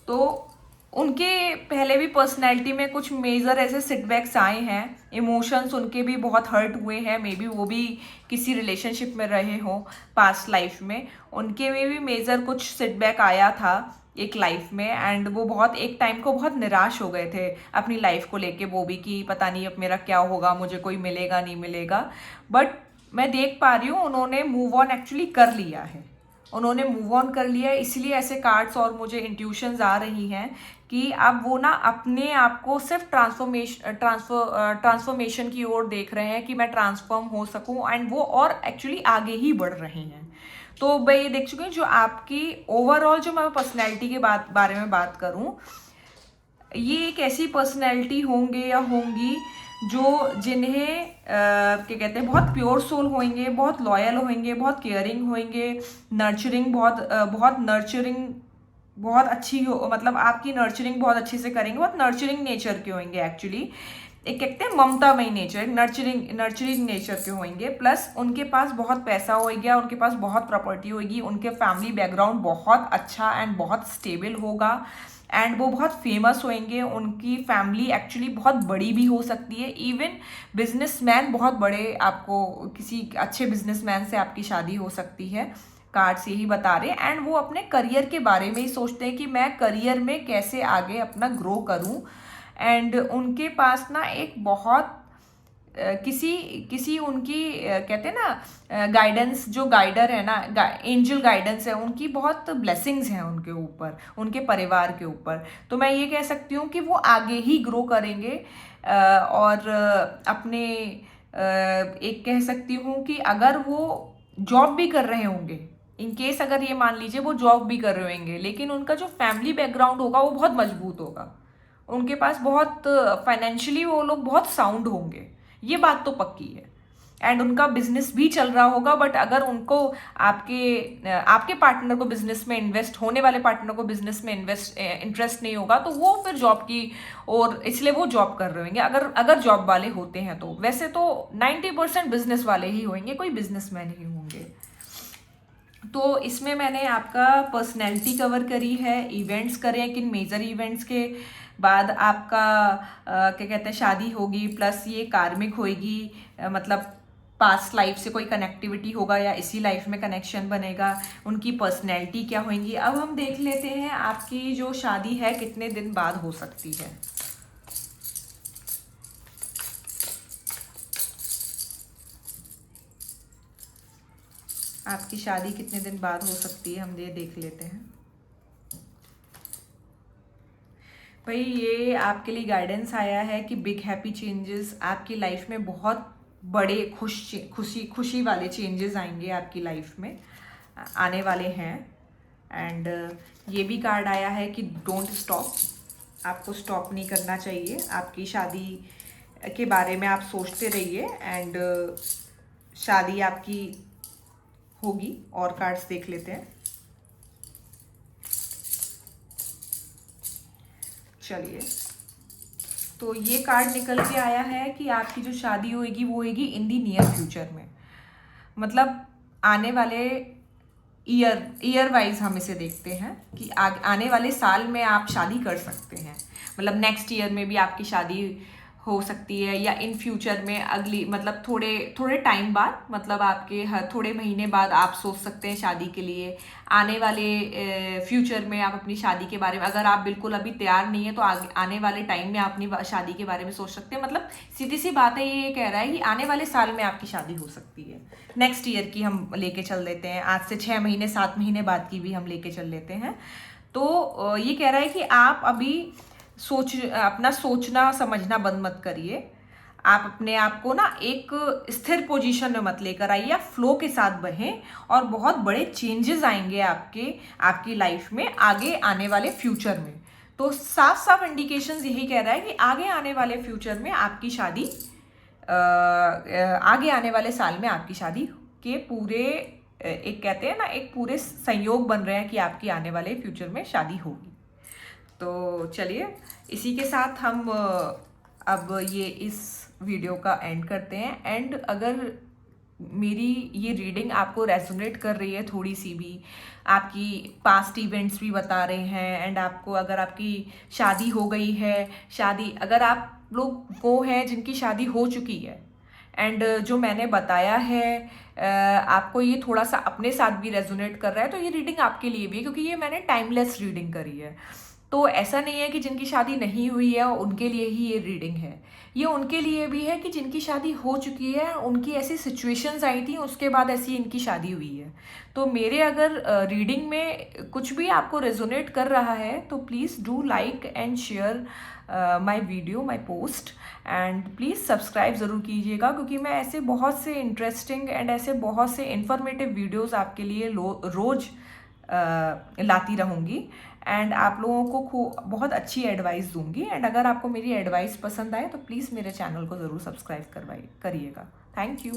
तो उनके पहले भी पर्सनैलिटी में कुछ मेजर ऐसे सेटबैक्स आए हैं, इमोशंस उनके भी बहुत हर्ट हुए हैं, मे बी वो भी किसी रिलेशनशिप में रहे हों पास्ट लाइफ में, उनके में भी मेजर कुछ सेटबैक आया था एक लाइफ में एंड वो बहुत एक टाइम को बहुत निराश हो गए थे अपनी लाइफ को लेके, वो भी कि पता नहीं अब मेरा क्या होगा, मुझे कोई मिलेगा नहीं मिलेगा। बट मैं देख पा रही हूँ उन्होंने मूव ऑन एक्चुअली कर लिया है, उन्होंने मूव ऑन कर लिया है, इसलिए ऐसे कार्ड्स और मुझे इंट्यूशंस आ रही हैं कि अब वो ना अपने आप को सिर्फ ट्रांसफॉर्मेशन की ओर देख रहे हैं कि मैं ट्रांसफॉर्म हो सकूं एंड वो और एक्चुअली आगे ही बढ़ रहे हैं। तो मैं ये देख चुकी हूँ जो आपकी ओवरऑल जो मैं पर्सनैलिटी के बारे में बात करूँ, ये एक ऐसी पर्सनैलिटी होंगे या होंगी जो जिन्हें क्या कहते हैं बहुत प्योर सोल होंगे, बहुत लॉयल होंगे, बहुत केयरिंग होंगे, नर्चरिंग बहुत नर्चरिंग बहुत अच्छी हो, मतलब आपकी नर्चरिंग बहुत अच्छे से करेंगे, बहुत नर्चरिंग नेचर के होंगे एक्चुअली। एक कहते हैं ममतामयी नेचर, नर्चरिंग नेचर के होंगे, प्लस उनके पास बहुत पैसा होगा, उनके पास बहुत प्रॉपर्टी होगी, उनके फैमिली बैकग्राउंड बहुत अच्छा एंड बहुत स्टेबल होगा, एंड वो बहुत फेमस होंगे। उनकी फैमिली एक्चुअली बहुत बड़ी भी हो सकती है, इवन बिजनेसमैन बहुत बड़े, आपको किसी अच्छे बिजनेसमैन से आपकी शादी हो सकती है, कार्ड से ही बता रहे हैं। एंड वो अपने करियर के बारे में ही सोचते हैं कि मैं करियर में कैसे आगे अपना ग्रो करूं, एंड उनके पास ना एक बहुत किसी उनकी कहते हैं ना गाइडेंस, जो गाइडर है ना, एंजल गाइडेंस है, उनकी बहुत ब्लेसिंग्स हैं उनके ऊपर, उनके परिवार के ऊपर। तो मैं ये कह सकती हूँ कि वो आगे ही ग्रो करेंगे, और अपने एक कह सकती हूँ कि अगर वो जॉब भी कर रहे होंगे, इन केस अगर ये मान लीजिए वो जॉब भी कर रहे होंगे, लेकिन उनका जो फैमिली बैकग्राउंड होगा वो बहुत मजबूत होगा, उनके पास बहुत फाइनेंशियली वो लोग बहुत साउंड होंगे, ये बात तो पक्की है। एंड उनका बिजनेस भी चल रहा होगा, बट अगर उनको आपके पार्टनर को बिजनेस में इन्वेस्ट, होने वाले पार्टनर को बिजनेस में इंटरेस्ट नहीं होगा, तो वो फिर जॉब की, और इसलिए वो जॉब कर रहे होंगे, अगर जॉब वाले होते हैं तो। वैसे तो 90% बिजनेस वाले ही होंगे, कोई बिजनेसमैन ही होंगे। तो इसमें मैंने आपका पर्सनैलिटी कवर करी है, इवेंट्स करे, किन मेजर इवेंट्स के बाद आपका क्या कहते हैं शादी होगी, प्लस ये कार्मिक होगी, मतलब पास्ट लाइफ से कोई कनेक्टिविटी होगा या इसी लाइफ में कनेक्शन बनेगा, उनकी पर्सनैलिटी क्या होंगी। अब हम देख लेते हैं आपकी जो शादी है कितने दिन बाद हो सकती है। आपकी शादी कितने दिन बाद हो सकती है, हम ये देख लेते हैं। भाई ये आपके लिए गाइडेंस आया है कि बिग हैप्पी चेंजेस आपकी लाइफ में, बहुत बड़े खुशी वाले चेंजेस आएंगे आपकी लाइफ में, आने वाले हैं। एंड ये भी कार्ड आया है कि डोंट स्टॉप, आपको स्टॉप नहीं करना चाहिए, आपकी शादी के बारे में आप सोचते रहिए, एंड शादी आपकी होगी। और कार्ड्स देख लेते हैं। चलिए, तो ये कार्ड निकल के आया है कि आपकी जो शादी होगी वो होगी इन दी नियर फ्यूचर में, मतलब आने वाले ईयर वाइज हम इसे देखते हैं कि आने वाले साल में आप शादी कर सकते हैं, मतलब नेक्स्ट ईयर में भी आपकी शादी हो सकती है, या इन फ्यूचर में अगली, मतलब थोड़े टाइम बाद, मतलब आपके हर थोड़े महीने बाद आप सोच सकते हैं शादी के लिए। आने वाले फ्यूचर में आप अपनी शादी के बारे में, अगर आप बिल्कुल अभी तैयार नहीं है तो आने वाले टाइम में आप अपनी शादी के बारे में सोच सकते हैं। मतलब सीधी सी बात है, ये कह रहा है कि आने वाले साल में आपकी शादी हो सकती है। नेक्स्ट ईयर की हम लेके चल देते हैं, आज से 6 महीने 7 महीने बाद की भी हम लेके चल लेते हैं। तो ये कह रहा है कि आप अभी अपना सोचना समझना बंद मत करिए, आप अपने आप को ना एक स्थिर पोजीशन में मत लेकर आइए, आप फ्लो के साथ बहें, और बहुत बड़े चेंजेस आएंगे आपकी लाइफ में आगे आने वाले फ्यूचर में। तो साफ साफ इंडिकेशंस यही कह रहा है कि आगे आने वाले फ्यूचर में आपकी शादी, आगे आने वाले साल में आपकी शादी के पूरे, एक कहते हैं ना, एक पूरे संयोग बन रहे हैं कि आपकी आने वाले फ्यूचर में शादी होगी। तो चलिए, इसी के साथ हम अब ये इस वीडियो का एंड करते हैं। एंड अगर मेरी ये रीडिंग आपको रेजोनेट कर रही है थोड़ी सी भी, आपकी पास्ट इवेंट्स भी बता रहे हैं, एंड आपको अगर आपकी शादी हो गई है, अगर आप लोग वो हैं जिनकी शादी हो चुकी है, एंड जो मैंने बताया है आपको ये थोड़ा सा अपने साथ भी रेजोनेट कर रहा है, तो ये रीडिंग आपके लिए भी है, क्योंकि ये मैंने टाइमलेस रीडिंग करी है। तो ऐसा नहीं है कि जिनकी शादी नहीं हुई है उनके लिए ही ये रीडिंग है, ये उनके लिए भी है कि जिनकी शादी हो चुकी है, उनकी ऐसी सिचुएशंस आई थी, उसके बाद ऐसी इनकी शादी हुई है। तो मेरे अगर रीडिंग में कुछ भी आपको रेजोनेट कर रहा है तो please do like and share my video, my post, and please subscribe ज़रूर कीजिएगा, क्योंकि मैं ऐसे बहुत से इंटरेस्टिंग एंड ऐसे बहुत से इंफॉर्मेटिव वीडियोज़ आपके लिए रोज़ लाती रहूँगी, एंड आप लोगों को बहुत अच्छी एडवाइस दूंगी। एंड अगर आपको मेरी एडवाइस पसंद आए तो प्लीज़ मेरे चैनल को ज़रूर सब्सक्राइब करिएगा। Thank you.